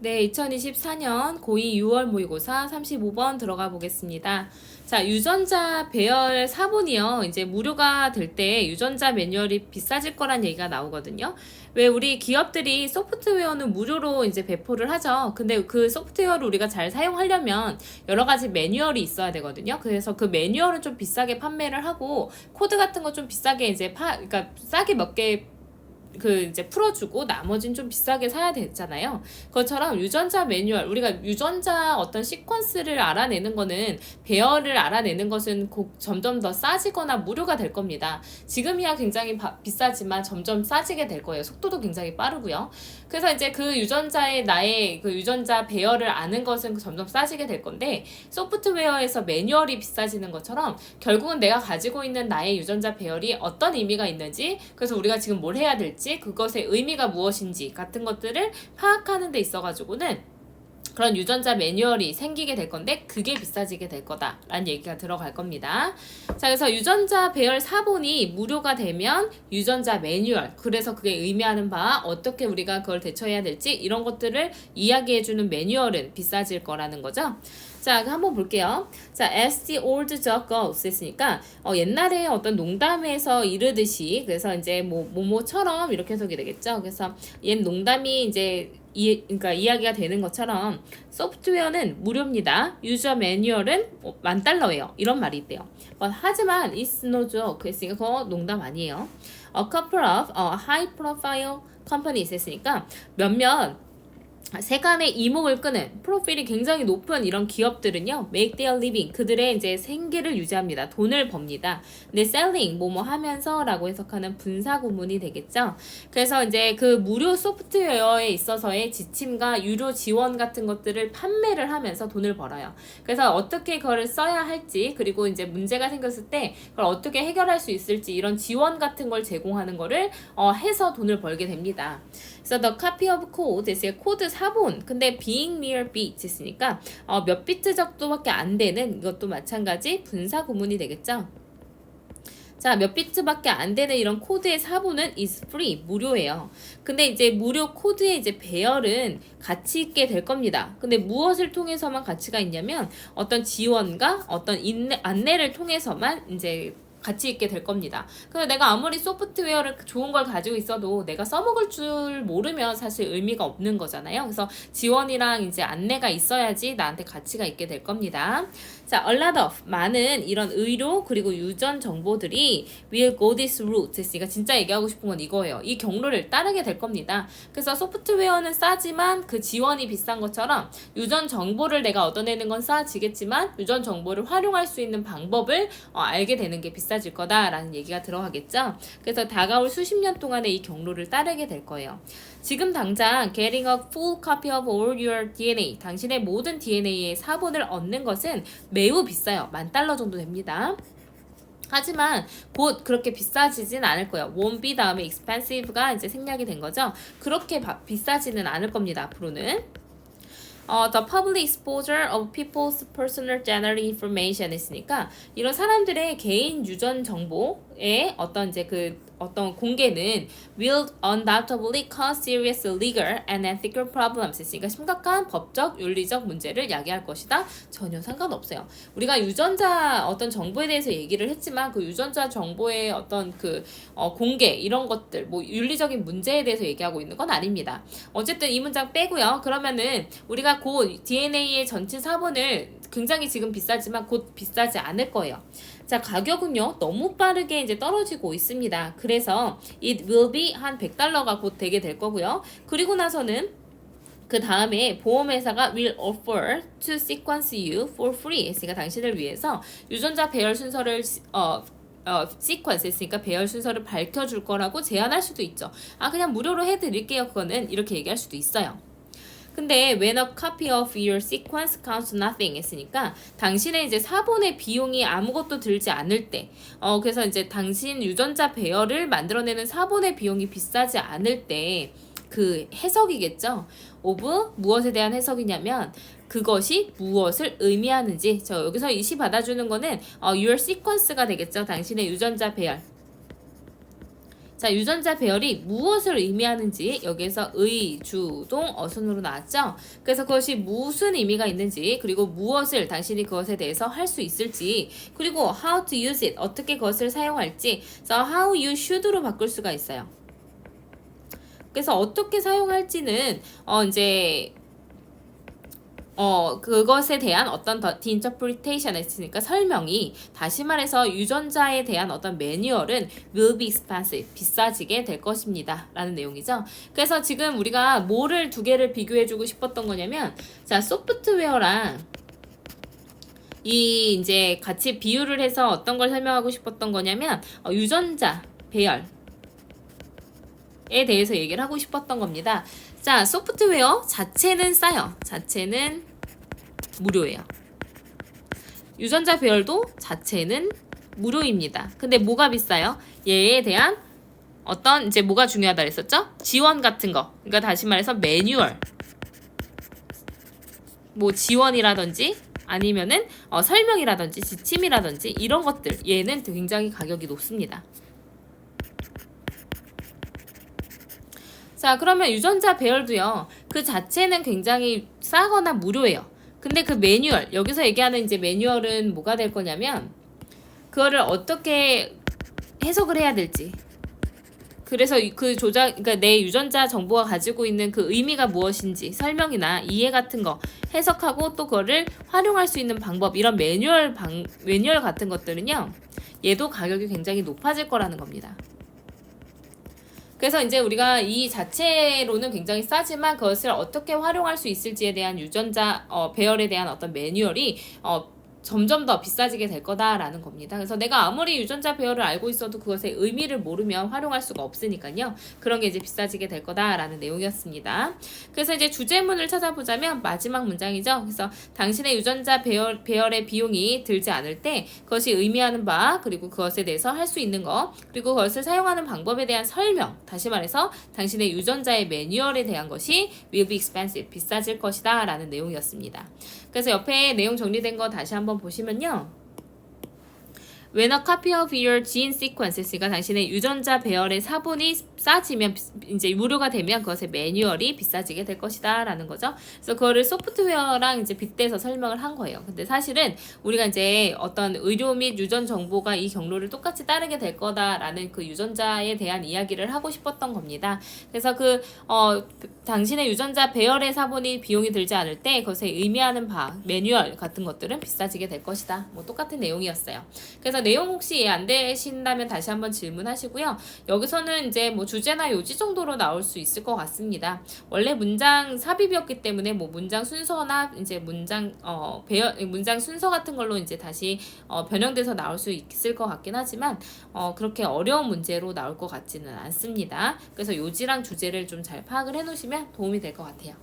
네, 2024년 고2 6월 모의고사 35번 들어가 보겠습니다. 자, 유전자 배열 4본이요. 이제 무료가 될 때 유전자 매뉴얼이 비싸질 거란 얘기가 나오거든요. 왜 우리 기업들이 소프트웨어는 무료로 이제 배포를 하죠. 근데 그 소프트웨어를 우리가 잘 사용하려면 여러 가지 매뉴얼이 있어야 되거든요. 그래서 그 매뉴얼은 좀 비싸게 판매를 하고 코드 같은 거 좀 비싸게 이제 그러니까 싸게 몇 개 이제 풀어주고 나머지는 좀 비싸게 사야 되잖아요. 그것처럼 유전자 매뉴얼, 우리가 유전자 어떤 시퀀스를 알아내는 거는, 배열을 알아내는 것은 점점 더 싸지거나 무료가 될 겁니다. 지금이야 굉장히 비싸지만 점점 싸지게 될 거예요. 속도도 굉장히 빠르고요. 그래서 이제 그 유전자의 나의 그 유전자 배열을 아는 것은 점점 싸지게 될 건데, 소프트웨어에서 매뉴얼이 비싸지는 것처럼 결국은 내가 가지고 있는 나의 유전자 배열이 어떤 의미가 있는지, 그래서 우리가 지금 뭘 해야 될지, 그것의 의미가 무엇인지 같은 것들을 파악하는 데 있어가지고는 그런 유전자 매뉴얼이 생기게 될 건데, 그게 비싸지게 될 거다라는 얘기가 들어갈 겁니다. 자, 그래서 유전자 배열 4본이 무료가 되면 유전자 매뉴얼, 그래서 그게 의미하는 바, 어떻게 우리가 그걸 대처해야 될지 이런 것들을 이야기해주는 매뉴얼은 비싸질 거라는 거죠. 자, 한번 볼게요. 자, as the old joke goes 했으니까 옛날에 어떤 농담에서 이르듯이, 그래서 이제 뭐처럼 이렇게 해석이 되겠죠. 그래서 옛 농담이 이제 그러니까 이야기가 되는 것처럼 소프트웨어는 무료입니다. 유저 매뉴얼은 $10,000예요. 이런 말이 있대요. 하지만 it's no joke 했으니까 그거 농담 아니에요. A couple of high profile companies 했으니까 몇몇 세간의 이목을 끄는 프로필이 굉장히 높은 이런 기업들은요, make their living, 그들의 이제 생계를 유지합니다. 돈을 법니다. 근데 selling, 뭐뭐 하면서 라고 해석하는 분사 구문이 되겠죠. 그래서 이제 그 무료 소프트웨어에 있어서의 지침과 유료 지원 같은 것들을 판매를 하면서 돈을 벌어요. 그래서 어떻게 그걸 써야 할지, 그리고 이제 문제가 생겼을 때 그걸 어떻게 해결할 수 있을지, 이런 지원 같은 걸 제공하는 거를 해서 돈을 벌게 됩니다. 그래서 the copy of code, 코드 4본. 근데 being mere bits 있으니까 몇 비트 정도밖에 안 되는, 이것도 마찬가지 분사 구문이 되겠죠. 자, 몇 비트밖에 안 되는 이런 코드의 4본은 is free, 무료예요. 근데 이제 무료 코드의 이제 배열은 가치 있게 될 겁니다. 근데 무엇을 통해서만 가치가 있냐면 어떤 지원과 어떤 안내를 통해서만 이제 가치 있게 될 겁니다. 그래서 내가 아무리 소프트웨어를 좋은 걸 가지고 있어도 내가 써먹을 줄 모르면 사실 의미가 없는 거잖아요. 그래서 지원이랑 이제 안내가 있어야지 나한테 가치가 있게 될 겁니다. 자, a lot of, 많은 이런 의료 그리고 유전 정보들이 will go this route 했으니까 진짜 얘기하고 싶은 건 이거예요. 이 경로를 따르게 될 겁니다. 그래서 소프트웨어는 싸지만 그 지원이 비싼 것처럼 유전 정보를 내가 얻어내는 건 싸지겠지만 유전 정보를 활용할 수 있는 방법을 알게 되는 게 비싸질 거다라는 얘기가 들어가겠죠. 그래서 다가올 수십 년 동안의 이 경로를 따르게 될 거예요. 지금 당장 getting a full copy of all your DNA, 당신의 모든 DNA의 4본을 얻는 것은 매우 비싸요. $10,000 정도 됩니다. 하지만 곧 그렇게 비싸지진 않을 거예요. won't be 다음에 expensive가 이제 생략이 된 거죠. 그렇게 비싸지는 않을 겁니다. 앞으로는. The public exposure of people's personal genetic information 했으니까 이런 사람들의 개인 유전 정보의 어떤 공개는 will undoubtedly cause serious legal and ethical problems 했으니까 심각한 법적, 윤리적 문제를 야기할 것이다. 전혀 상관없어요. 우리가 유전자 어떤 정보에 대해서 얘기를 했지만 그 유전자 정보의 어떤 공개 이런 것들, 윤리적인 문제에 대해서 얘기하고 있는 건 아닙니다. 어쨌든 이 문장 빼고요. 그러면은 우리가 곧 DNA의 전체 4본을 굉장히 지금 비싸지만 곧 비싸지 않을 거예요. 자, 가격은요, 너무 빠르게 이제 떨어지고 있습니다. 그래서 it will be 한 $100가 곧 되게 될 거고요. 그리고 나서는 그 다음에 보험회사가 will offer to sequence you for free 했으니까 당신을 위해서 유전자 배열 순서를 시퀀스 했으니까 배열 순서를 밝혀줄 거라고 제안할 수도 있죠. 그냥 무료로 해드릴게요. 그거는 이렇게 얘기할 수도 있어요. 근데 when a copy of your sequence costs nothing 했으니까 당신의 이제 4본의 비용이 아무것도 들지 않을 때, 그래서 이제 당신 유전자 배열을 만들어내는 4본의 비용이 비싸지 않을 때 그 해석이겠죠. of 무엇에 대한 해석이냐면 그것이 무엇을 의미하는지. 여기서 이시 받아주는 거는 your sequence가 되겠죠. 당신의 유전자 배열. 자, 유전자 배열이 무엇을 의미하는지 여기에서 의, 주, 동, 어순으로 나왔죠? 그래서 그것이 무슨 의미가 있는지, 그리고 무엇을 당신이 그것에 대해서 할 수 있을지, 그리고 how to use it, 어떻게 그것을 사용할지, 그래서 how you should로 바꿀 수가 있어요. 그래서 어떻게 사용할지는 이제 그것에 대한 어떤 the interpretation 했으니까 설명이, 다시 말해서 유전자에 대한 어떤 매뉴얼은 will be expensive, 비싸지게 될 것입니다 라는 내용이죠. 그래서 지금 우리가 뭐를 두 개를 비교해주고 싶었던 거냐면, 자, 소프트웨어랑 이 이제 같이 비유를 해서 어떤 걸 설명하고 싶었던 거냐면, 유전자 배열에 대해서 얘기를 하고 싶었던 겁니다. 자, 소프트웨어 자체는 싸요. 자체는 무료예요. 유전자 배열도 자체는 무료입니다. 근데 뭐가 비싸요? 얘에 대한 어떤 이제 뭐가 중요하다 그랬었죠? 지원 같은 거. 그러니까 다시 말해서 매뉴얼. 뭐 지원이라든지 아니면은 설명이라든지 지침이라든지 이런 것들, 얘는 굉장히 가격이 높습니다. 자, 그러면 유전자 배열도요, 그 자체는 굉장히 싸거나 무료예요. 근데 그 매뉴얼, 여기서 얘기하는 이제 매뉴얼은 뭐가 될 거냐면, 그거를 어떻게 해석을 해야 될지, 그래서 그 그러니까 내 유전자 정보가 가지고 있는 그 의미가 무엇인지 설명이나 이해 같은 거 해석하고, 또 그거를 활용할 수 있는 방법, 이런 매뉴얼 같은 것들은요, 얘도 가격이 굉장히 높아질 거라는 겁니다. 그래서 이제 우리가 이 자체로는 굉장히 싸지만 그것을 어떻게 활용할 수 있을지에 대한 유전자 배열에 대한 어떤 매뉴얼이 점점 더 비싸지게 될 거다라는 겁니다. 그래서 내가 아무리 유전자 배열을 알고 있어도 그것의 의미를 모르면 활용할 수가 없으니까요. 그런 게 이제 비싸지게 될 거다라는 내용이었습니다. 그래서 이제 주제문을 찾아보자면 마지막 문장이죠. 그래서 당신의 유전자 배열의 비용이 들지 않을 때 그것이 의미하는 바, 그리고 그것에 대해서 할 수 있는 거, 그리고 그것을 사용하는 방법에 대한 설명, 다시 말해서 당신의 유전자의 매뉴얼에 대한 것이 will be expensive, 비싸질 것이다 라는 내용이었습니다. 그래서 옆에 내용 정리된 거 다시 한번 보시면요. When a copy of your gene sequences가 당신의 유전자 배열의 사본이 싸지면, 이제 무료가 되면 그것의 매뉴얼이 비싸지게 될 것이다 라는 거죠. 그래서 그거를 소프트웨어랑 이제 빗대서 설명을 한 거예요. 근데 사실은 우리가 이제 어떤 의료 및 유전 정보가 이 경로를 똑같이 따르게 될 거다라는 그 유전자에 대한 이야기를 하고 싶었던 겁니다. 그래서 당신의 유전자 배열의 사본이 비용이 들지 않을 때 그것에 의미하는 바, 매뉴얼 같은 것들은 비싸지게 될 것이다. 뭐 똑같은 내용이었어요. 그래서 내용 혹시 이해 안 되신다면 다시 한번 질문하시고요. 여기서는 이제 뭐 주제나 요지 정도로 나올 수 있을 것 같습니다. 원래 문장 삽입이었기 때문에 뭐 문장 순서나 이제 문장 순서 같은 걸로 이제 다시 변형돼서 나올 수 있을 것 같긴 하지만 그렇게 어려운 문제로 나올 것 같지는 않습니다. 그래서 요지랑 주제를 좀 잘 파악을 해 놓으시면 도움이 될 것 같아요.